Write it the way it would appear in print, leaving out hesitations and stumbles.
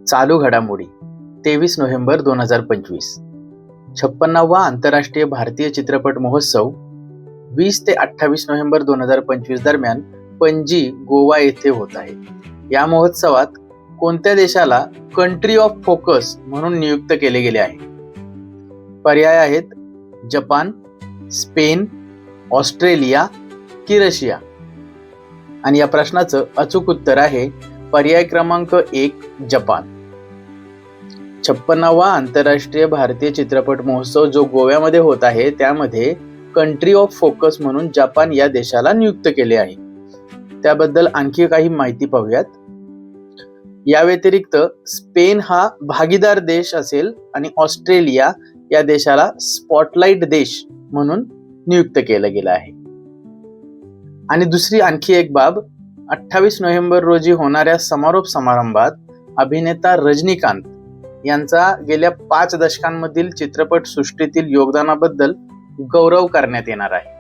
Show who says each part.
Speaker 1: चालू घडामोडी 23 नोव्हेंबर 2025. 56वा आंतरराष्ट्रीय भारतीय चित्रपट महोत्सव 20 ते 28 नोव्हेंबर 2025 दरम्यान पणजी, गोवा येथे होत आहे. या महोत्सवात कोणत्या देशाला कंट्री ऑफ फोकस म्हणून नियुक्त केले गेले आहे? पर्याय आहेत जपान, स्पेन, ऑस्ट्रेलिया की रशिया. आणि या प्रश्नाचं अचूक उत्तर आहे पर्याय क्रमांक 1 जपान. 56वा आंतरराष्ट्रीय भारतीय चित्रपट महोत्सव जो गोव्यामध्ये होत आहे त्यामध्ये कंट्री ऑफ फोकस म्हणून जपान या देशाला नियुक्त केले आहे. त्याबद्दल आणखी काही माहिती पाहूयात. या व्यतिरिक्त स्पेन हा भागीदार देश असेल आणि ऑस्ट्रेलिया या देशाला स्पॉटलाइट देश म्हणून नियुक्त केलं गेलं आहे. आणि दुसरी आणखी एक बाब, 28 नोव्हेंबर रोजी होणाऱ्या समारोप समारंभात अभिनेता रजनीकांत यांचा गेल्या 5 दशकांमधील चित्रपट सृष्टीतील योगदानाबद्दल गौरव करण्यात येणार आहे.